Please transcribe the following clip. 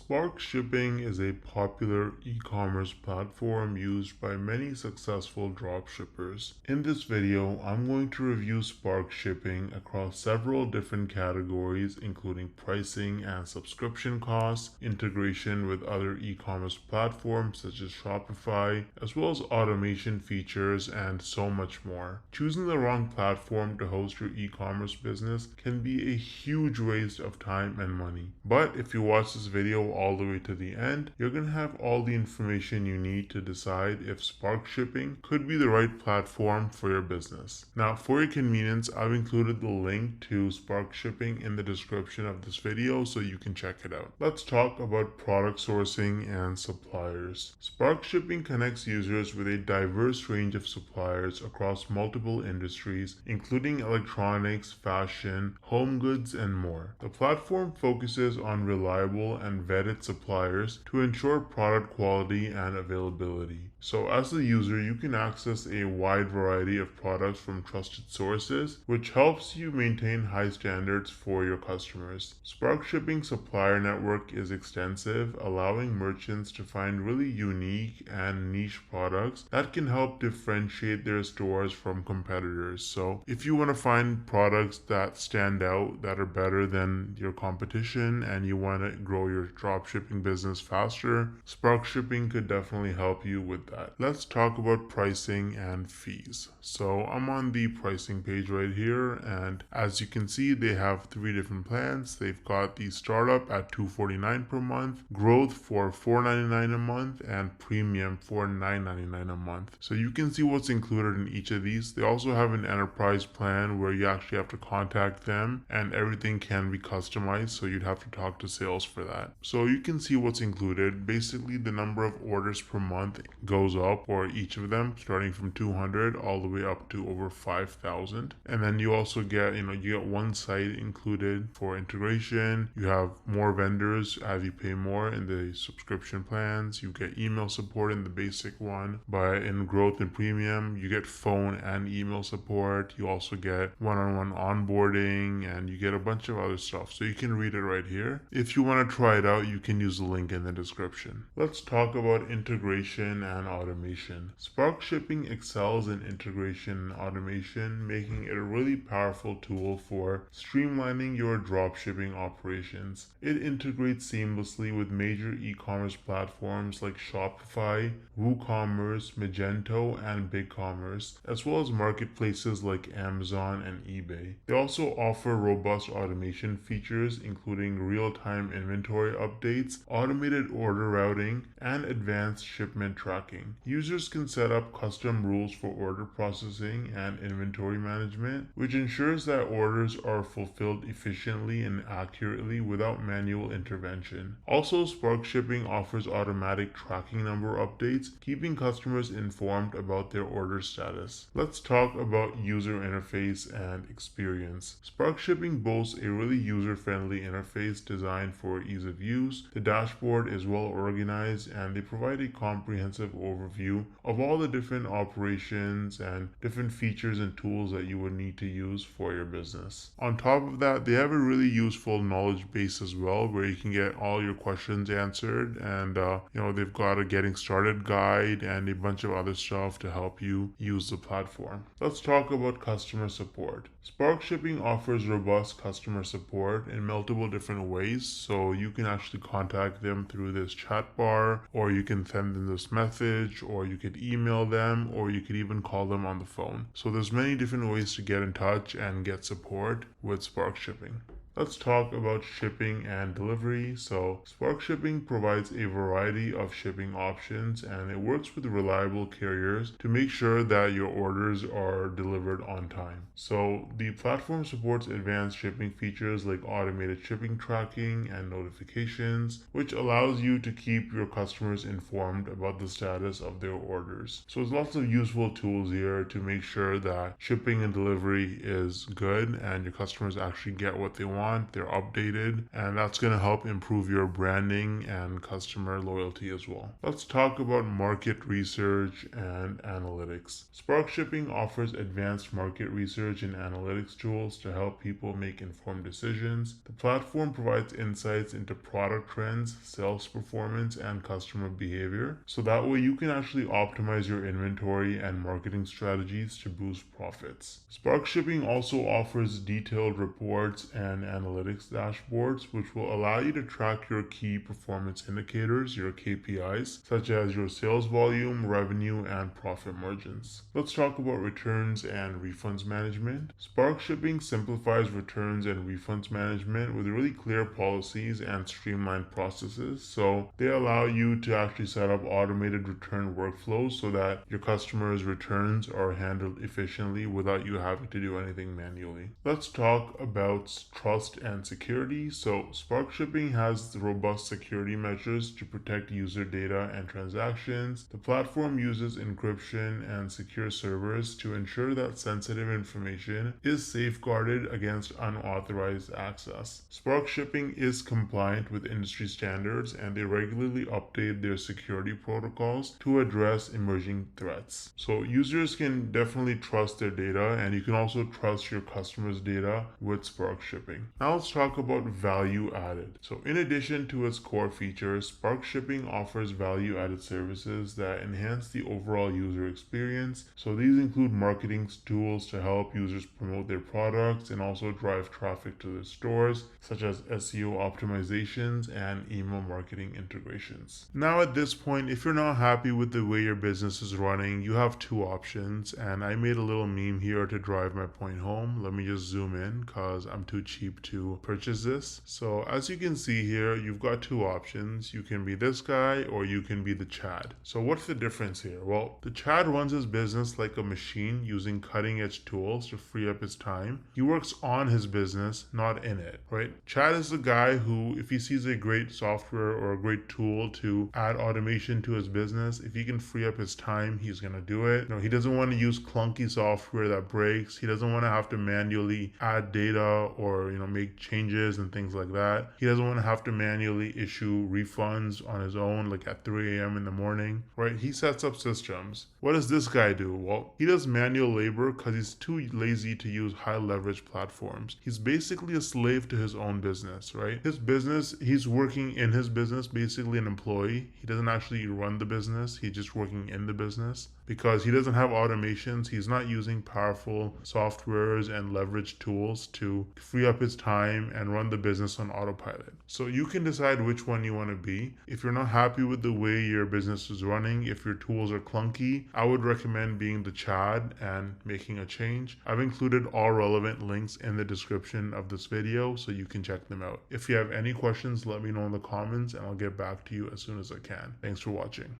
Spark Shipping is a popular e-commerce platform used by many successful dropshippers. In this video, I'm going to review Spark Shipping across several different categories, including pricing and subscription costs, integration with other e-commerce platforms such as Shopify, as well as automation features and so much more. Choosing the wrong platform to host your e-commerce business can be a huge waste of time and money. But if you watch this video all the way to the end, you're going to have all the information you need to decide if Spark Shipping could be the right platform for your business. Now, for your convenience, I've included the link to Spark Shipping in the description of this video so you can check it out. Let's talk about product sourcing and suppliers. Spark Shipping connects users with a diverse range of suppliers across multiple industries, including electronics, fashion, home goods, and more. The platform focuses on reliable and vetted suppliers to ensure product quality and availability. So as a user, you can access a wide variety of products from trusted sources, which helps you maintain high standards for your customers. Spark Shipping supplier network is extensive, allowing merchants to find really unique and niche products that can help differentiate their stores from competitors. So if you want to find products that stand out, that are better than your competition, and you want to grow your dropshipping business faster, Spark Shipping could definitely help you with that. Let's talk about pricing and fees. So I'm on the pricing page right here, and as you can see, they have three different plans. They've got the startup at $249 per month, growth for $499 a month, and premium for $999 a month. So you can see what's included in each of these. They also have an enterprise plan where you actually have to contact them and everything can be customized, so you'd have to talk to sales for that. So you can see what's included. Basically, the number of orders per month goes up for each of them, starting from 200 all the way up to over 5,000. And then you also get, you get one site included for integration. You have more vendors as you pay more in the subscription plans. You get email support in the basic one, but in growth and premium, you get phone and email support. You also get one-on-one onboarding, and you get a bunch of other stuff. So you can read it right here. If you want to try it out, you can use the link in the description. Let's talk about integration and automation. Spark Shipping excels in integration and automation, making it a really powerful tool for streamlining your dropshipping operations. It integrates seamlessly with major e-commerce platforms like Shopify, WooCommerce, Magento, and BigCommerce, as well as marketplaces like Amazon and eBay. They also offer robust automation features, including real-time inventory updates, automated order routing, and advanced shipment tracking. Users can set up custom rules for order processing and inventory management, which ensures that orders are fulfilled efficiently and accurately without manual intervention. Also, Spark Shipping offers automatic tracking number updates, keeping customers informed about their order status. Let's talk about user interface and experience. Spark Shipping boasts a really user-friendly interface designed for ease of use. The dashboard is well organized, and they provide a comprehensive overview of all the different operations and different features and tools that you would need to use for your business. On top of that, they have a really useful knowledge base as well, where you can get all your questions answered, and they've got a getting started guide and a bunch of other stuff to help you use the platform. Let's talk about customer support. Spark Shipping offers robust customer support in multiple different ways, so you can actually contact them through this chat bar, or you can send them this message, or you could email them, or you could even call them on the phone. So there's many different ways to get in touch and get support with Spark Shipping. Let's talk about shipping and delivery. So Spark Shipping provides a variety of shipping options, and it works with reliable carriers to make sure that your orders are delivered on time. So the platform supports advanced shipping features like automated shipping tracking and notifications, which allows you to keep your customers informed about the status of their orders. So there's lots of useful tools here to make sure that shipping and delivery is good and your customers actually get what they want want, they're updated, and that's going to help improve your branding and customer loyalty as well. Let's talk about market research and analytics. Spark Shipping offers advanced market research and analytics tools to help people make informed decisions. The platform provides insights into product trends, sales performance, and customer behavior, so that way you can actually optimize your inventory and marketing strategies to boost profits. Spark Shipping also offers detailed reports and analytics dashboards, which will allow you to track your key performance indicators, your KPIs, such as your sales volume, revenue, and profit margins. Let's talk about returns and refunds management. Spark Shipping simplifies returns and refunds management with really clear policies and streamlined processes. So they allow you to actually set up automated return workflows so that your customers' returns are handled efficiently without you having to do anything manually. Let's talk about trust and security. So Spark Shipping has robust security measures to protect user data and transactions. The platform uses encryption and secure servers to ensure that sensitive information is safeguarded against unauthorized access. Spark Shipping is compliant with industry standards, and they regularly update their security protocols to address emerging threats. So users can definitely trust their data, and you can also trust your customers' data with Spark Shipping. Now let's talk about value added. So in addition to its core features, Spark Shipping offers value added services that enhance the overall user experience. So these include marketing tools to help users promote their products and also drive traffic to their stores, such as SEO optimizations and email marketing integrations. Now at this point, if you're not happy with the way your business is running, you have two options, and I made a little meme here to drive my point home. Let me just zoom in because I'm too cheap to purchase this. So as you can see here, you've got two options. You can be this guy or you can be the Chad. So what's the difference here? Well, the Chad runs his business like a machine using cutting edge tools to free up his time. He works on his business, not in it, right? Chad is the guy who, if he sees a great software or a great tool to add automation to his business, if he can free up his time, he's gonna do it. He doesn't want to use clunky software that breaks. He doesn't want to have to manually add data or make changes and things like that. He doesn't want to have to manually issue refunds on his own, like at 3 a.m. in the morning, right? He sets up systems. What does this guy do? Well, he does manual labor because he's too lazy to use high leverage platforms. He's basically a slave to his own business, right? His business, he's working in his business, basically an employee. He doesn't actually run the business. He's just working in the business because he doesn't have automations. He's not using powerful softwares and leverage tools to free up his time and run the business on autopilot. So you can decide which one you want to be. If you're not happy with the way your business is running, if your tools are clunky, I would recommend being the Chad and making a change. I've included all relevant links in the description of this video so you can check them out. If you have any questions, let me know in the comments and I'll get back to you as soon as I can. Thanks for watching.